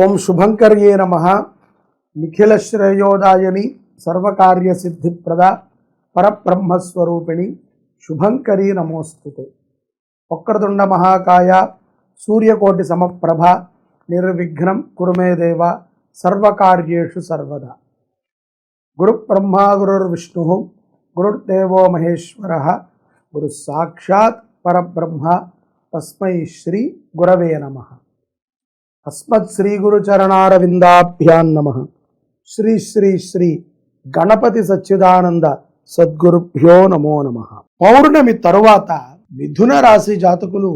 ఓం శుభంకర్యే నమః. నిఖిల శ్రేయోదాయని సర్వకార్య సిద్ధిప్రద పరబ్రహ్మస్వరూపిణి శుభంకరీ నమోస్తుతే. వక్రతుండ మహాకాయ సూర్యకోటి సమప్రభ నిర్విఘ్నం కురు మే దేవ సర్వకార్యేషు సర్వదా. గురు బ్రహ్మా గురుర్విష్ణు గురుర్దేవో మహేశ్వర గురు సాక్షాత్ పరబ్రహ్మ తస్మై శ్రీ గురవే నమః. అస్మత్ శ్రీ గురు చరణారవిందాభ్యాం నమః. శ్రీ శ్రీ శ్రీ గణపతి సచ్చిదానంద సద్గురుభ్యో నమో నమః. పౌర్ణమి తరువాత మిథున రాశి జాతకులు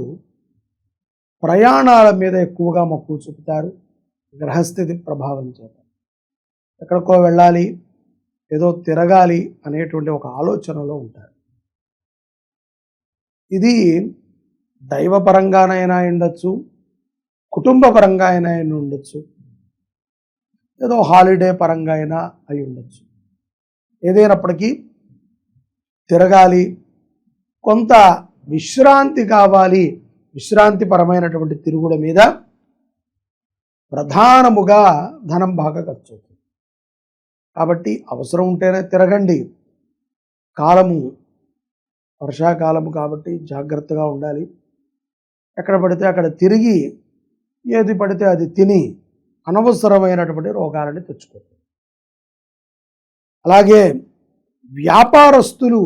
ప్రయాణాల మీద ఎక్కువగా మక్కువ చూపుతారు. గ్రహస్థితి ప్రభావం చేత ఎక్కడికో వెళ్ళాలి, ఏదో తిరగాలి అనేటువంటి ఒక ఆలోచనలో ఉంటారు. ఇది దైవపరంగానైనా ఉండొచ్చు, కుటుంబ పరంగా అయినా ఉండొచ్చు, ఏదో హాలిడే పరంగా అయినా అయి ఉండొచ్చు. ఏదైనప్పటికీ తిరగాలి, కొంత విశ్రాంతి కావాలి. విశ్రాంతిపరమైనటువంటి తిరుగుల మీద ప్రధానముగా ధనం బాగా ఖర్చు అవుతుంది. కాబట్టి అవసరం ఉంటేనే తిరగండి. కాలము వర్షాకాలము కాబట్టి జాగ్రత్తగా ఉండాలి. ఎక్కడ పడితే అక్కడ తిరిగి ఏది పడితే అది తిని అనవసరమైనటువంటి రోగాలని తెచ్చుకోవచ్చు. అలాగే వ్యాపారస్తులు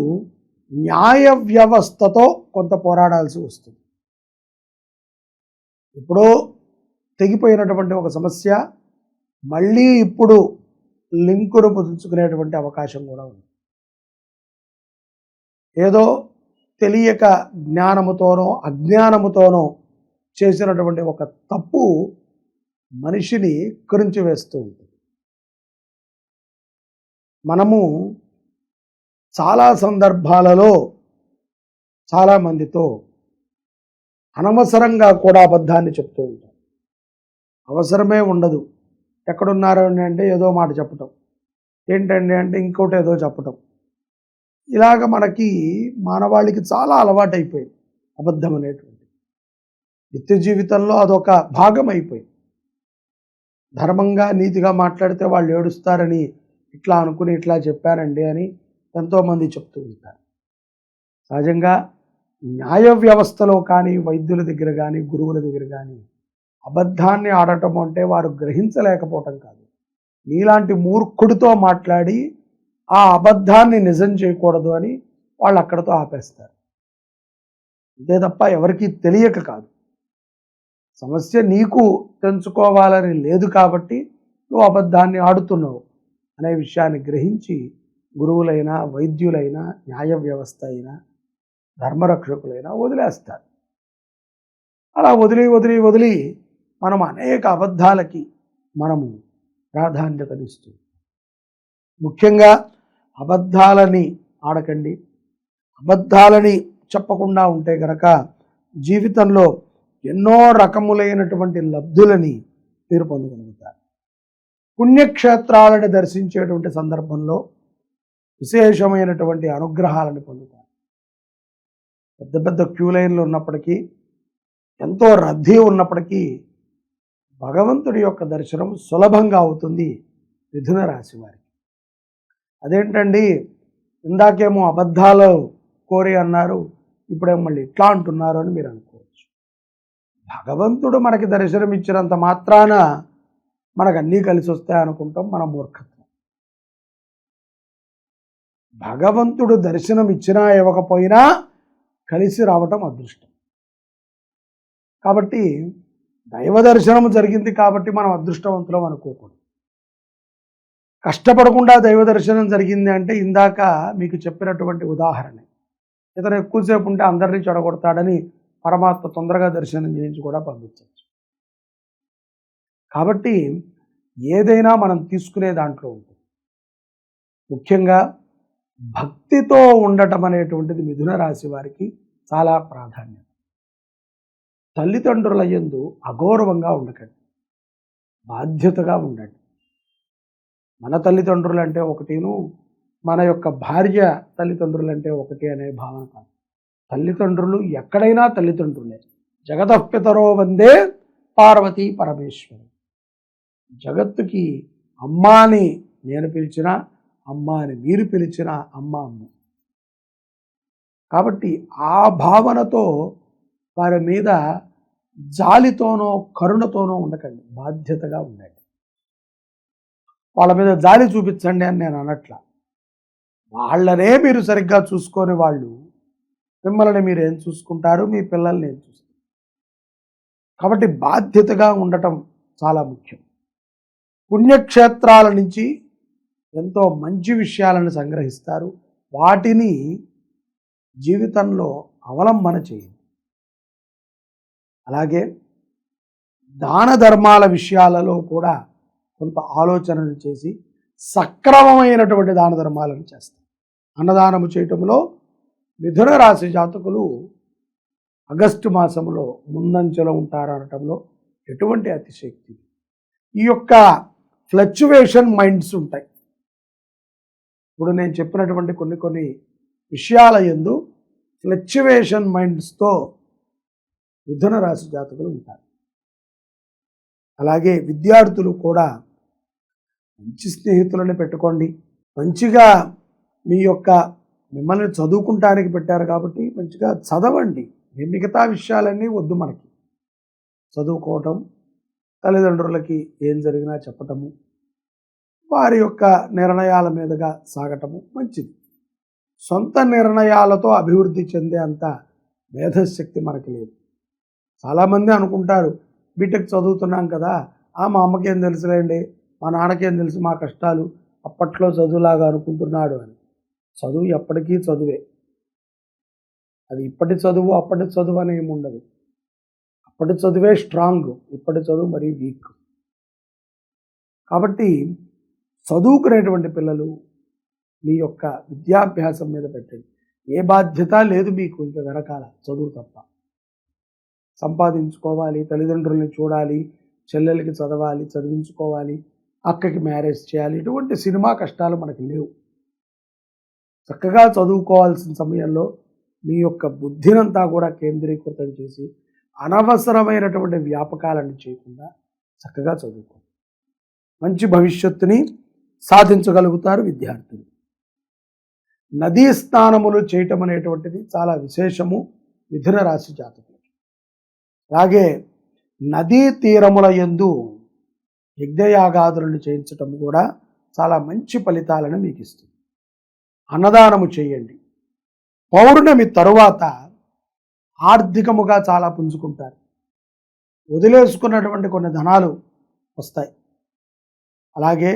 న్యాయ వ్యవస్థతో కొంత పోరాడాల్సి వస్తుంది. ఎప్పుడో తెగిపోయినటువంటి ఒక సమస్య మళ్ళీ ఇప్పుడు లింకును పుదుచుకునేటువంటి అవకాశం కూడా ఉంది. ఏదో తెలియక జ్ఞానముతోనో అజ్ఞానముతోనో చేసినటువంటి ఒక తప్పు మనిషిని కరించి వేస్తూ ఉంటుంది. మనము చాలా సందర్భాలలో చాలామందితో అనవసరంగా కూడా అబద్ధాన్ని చెప్తూ ఉంటాం. అవసరమే ఉండదు. ఎక్కడున్నారు అంటే ఏదో మాట చెప్పటం, ఏంటండి అంటే ఇంకోటి ఏదో చెప్పటం. ఇలాగ మనకి మానవాళికి చాలా అలవాటైపోయింది అబద్ధం అనేటువంటి. నిత్య జీవితంలో అదొక భాగం అయిపోయింది. ధర్మంగా నీతిగా మాట్లాడితే వాళ్ళు ఏడుస్తారని ఇట్లా అనుకుని ఇట్లా చెప్పారండి అని ఎంతోమంది చెప్తూ ఉంటారు. సహజంగా న్యాయ వ్యవస్థలో కానీ, వైద్యుల దగ్గర కానీ, గురువుల దగ్గర కానీ అబద్ధాన్ని ఆడటం అంటే వారు గ్రహించలేకపోవటం కాదు. నీలాంటి మూర్ఖుడితో మాట్లాడి ఆ అబద్ధాన్ని నిజం చేయకూడదు అని వాళ్ళు అక్కడితో ఆపేస్తారు. అంతే తప్ప ఎవరికీ తెలియక కాదు. సమస్య నీకు తెలుసుకోవాలని లేదు కాబట్టి నువ్వు అబద్ధాన్ని ఆడుతున్నావు అనే విషయాన్ని గ్రహించి గురువులైనా, వైద్యులైనా, న్యాయ వ్యవస్థ అయినా, ధర్మరక్షకులైనా వదిలేస్తారు. అలా వదిలి మనం అనేక అబద్ధాలకి మనము ప్రాధాన్యతనిస్తూ, ముఖ్యంగా అబద్ధాలని ఆడకండి. అబద్ధాలని చెప్పకుండా ఉంటే గనక జీవితంలో ఎన్నో రకములైనటువంటి లబ్ధులని మీరు పొందగలుగుతారు. పుణ్యక్షేత్రాలను దర్శించేటువంటి సందర్భంలో విశేషమైనటువంటి అనుగ్రహాలను పొందుతారు. పెద్ద పెద్ద క్యూ లైన్లు ఉన్నప్పటికీ, ఎంతో రద్దీ ఉన్నప్పటికీ భగవంతుడి యొక్క దర్శనం సులభంగా అవుతుంది మిథున రాశి వారికి. అదేంటండి ఇందాకేమో అబద్ధాలు కోరి అన్నారు, ఇప్పుడేమో మళ్ళీ ఇట్లా అంటున్నారు అని మీరు అనుకోవచ్చు. భగవంతుడు మనకి దర్శనం ఇచ్చినంత మాత్రాన మనకు అన్నీ కలిసి వస్తాయి అనుకుంటాం. మన మూర్ఖత్వం. భగవంతుడు దర్శనం ఇచ్చినా ఇవ్వకపోయినా కలిసి రావటం అదృష్టం. కాబట్టి దైవ దర్శనం జరిగింది కాబట్టి మనం అదృష్టవంతులం అనుకోకూడదు. కష్టపడకుండా దైవ దర్శనం జరిగింది అంటే ఇందాక మీకు చెప్పినటువంటి ఉదాహరణ. ఇతను ఎక్కువసేపు ఉంటే అందరినీ చెడగొడతాడని పరమాత్మ తొందరగా దర్శనం చేయించి కూడా పంపించవచ్చు. కాబట్టి ఏదైనా మనం తీసుకునే దాంట్లో ఉంటుంది. ముఖ్యంగా భక్తితో ఉండటం అనేటువంటిది మిథున రాశి వారికి చాలా ప్రాధాన్యం. తల్లిదండ్రుల యందు అగౌరవంగా ఉండకండి, బాధ్యతగా ఉండండి. మన తల్లిదండ్రులు అంటే ఒకటిను, మన యొక్క భార్య తల్లిదండ్రులు అంటే ఒకటి అనే భావన కాదు. తల్లిదండ్రులు ఎక్కడైనా తల్లిదండ్రులే. జగతః పితరో వందే పార్వతీ పరమేశ్వరం. జగత్తుకి అమ్మాని నేను పిలిచినా, అమ్మాని మీరు పిలిచినా అమ్మ అమ్మ. కాబట్టి ఆ భావనతో వారి మీద జాలితోనో కరుణతోనో ఉండకండి, బాధ్యతగా ఉండండి. వాళ్ళ మీద జాలి చూపించండి అని నేను అనట్లా. వాళ్ళనే మీరు సరిగ్గా చూసుకొని వాళ్ళు మిమ్మల్ని మీరు ఏం చూసుకుంటారు, మీ పిల్లల్ని ఏం చూస్తారు. కాబట్టి బాధ్యతగా ఉండటం చాలా ముఖ్యం. పుణ్యక్షేత్రాల నుంచి ఎంతో మంచి విషయాలను సంగ్రహిస్తారు, వాటిని జీవితంలో అవలంబన చేయండి. అలాగే దాన ధర్మాల విషయాలలో కూడా కొంత ఆలోచనలు చేసి సక్రమమైనటువంటి దాన ధర్మాలను చేస్తారు. అన్నదానము చేయటంలో మిథున రాశి జాతకులు ఆగస్టు మాసంలో ముందంచెలో ఉంటారనటంలో ఎటువంటి అతిశక్తి. ఈ యొక్క ఫ్లక్చువేషన్ మైండ్స్ ఉంటాయి. ఇప్పుడు నేను చెప్పినటువంటి కొన్ని విషయాల యందు ఫ్లక్చువేషన్ మైండ్స్తో మిథున రాశి జాతకులు ఉంటారు. అలాగే విద్యార్థులు కూడా మంచి స్నేహితులని పెట్టుకోండి. మంచిగా మీ యొక్క మిమ్మల్ని చదువుకుంటానికి పెట్టారు కాబట్టి మంచిగా చదవండి. మిగతా విషయాలన్నీ వద్దు మనకి. చదువుకోవటం, తల్లిదండ్రులకి ఏం జరిగినా చెప్పటము, వారి యొక్క నిర్ణయాల మీదుగా సాగటము మంచిది. సొంత నిర్ణయాలతో అభివృద్ధి చెందే అంత మేధశక్తి మనకి లేదు. చాలామంది అనుకుంటారు బీటెక్ చదువుతున్నాం కదా, మా అమ్మకేం తెలుసులేండి, మా నాన్నకేం తెలుసు మా కష్టాలు, అప్పట్లో చదువులాగా అనుకుంటున్నాడు అని. చదువు ఎప్పటికీ చదువే. అది ఇప్పటి చదువు అప్పటి చదువు అని ఏమి ఉండదు. అప్పటి చదువే స్ట్రాంగ్, ఇప్పటి చదువు మరీ వీక్. కాబట్టి చదువుకునేటువంటి పిల్లలు మీ యొక్క విద్యాభ్యాసం మీద పెట్టండి. ఏ బాధ్యత లేదు మీకు ఇంకా వెనకాల, చదువు తప్ప. సంపాదించుకోవాలి, తల్లిదండ్రుల్ని చూడాలి, చెల్లెలకి చదవాలి, చదివించుకోవాలి, అక్కకి మ్యారేజ్ చేయాలి, ఇటువంటి సినిమా కష్టాలు మనకి లేవు. చక్కగా చదువుకోవాల్సిన సమయంలో మీ యొక్క బుద్ధినంతా కూడా కేంద్రీకృతం చేసి అనవసరమైనటువంటి వ్యాపకాలను చేయకుండా చక్కగా చదువుకోండి. మంచి భవిష్యత్తుని సాధించగలుగుతారు విద్యార్థులు. నదీ స్నానములు చేయటం అనేటువంటిది చాలా విశేషము మిథున రాశి జాతకులకి. అలాగే నదీ తీరముల యందు యజ్ఞయాగాదులను చేయించటం కూడా చాలా మంచి ఫలితాలను మీకు ఇస్తుంది. అన్నదానము చేయండి. పౌర్ణమి తరువాత ఆర్థికముగా చాలా పుంజుకుంటారు. వదిలేసుకున్నటువంటి కొన్ని ధనాలు వస్తాయి. అలాగే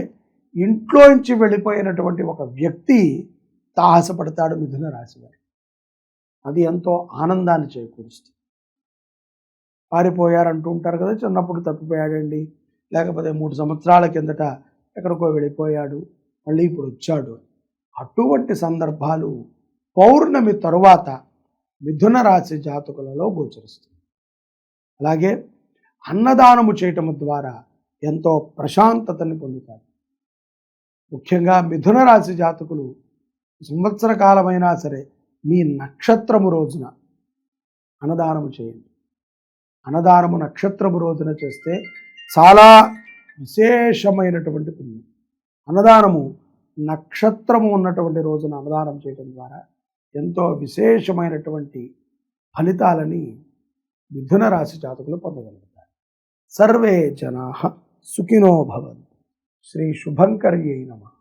ఇంట్లోంచి వెళ్ళిపోయినటువంటి ఒక వ్యక్తి తాహసపడతాడు మిథున రాశి వారు. అది ఎంతో ఆనందాన్ని చేకూరుస్తుంది. పారిపోయారంటూ ఉంటారు కదా, చిన్నప్పుడు తప్పిపోయాడండి, లేకపోతే 3 సంవత్సరాల కిందట ఎక్కడికో వెళ్ళిపోయాడు, మళ్ళీ ఇప్పుడు వచ్చాడు. అటువంటి సందర్భాలు పౌర్ణమి తరువాత మిథున రాశి జాతకులలో గోచరిస్తుంది. అలాగే అన్నదానము చేయటం ద్వారా ఎంతో ప్రశాంతతని పొందుతారు. ముఖ్యంగా మిథున రాశి జాతకులు సంవత్సర కాలమైనా సరే మీ నక్షత్రము రోజున అన్నదానము చేయండి. అన్నదానము నక్షత్రము రోజున చేస్తే చాలా విశేషమైనటువంటి పుణ్యం. అన్నదానము నక్షత్రము ఉన్నటువంటి రోజున అన్నదానం చేయడం ద్వారా ఎంతో విశేషమైనటువంటి ఫలితాలని మిథున రాశి జాతకులు పొందగలుగుతారు. సర్వే జనాః సుఖినో భవంతు. శ్రీ శుభంకర్యై నమః.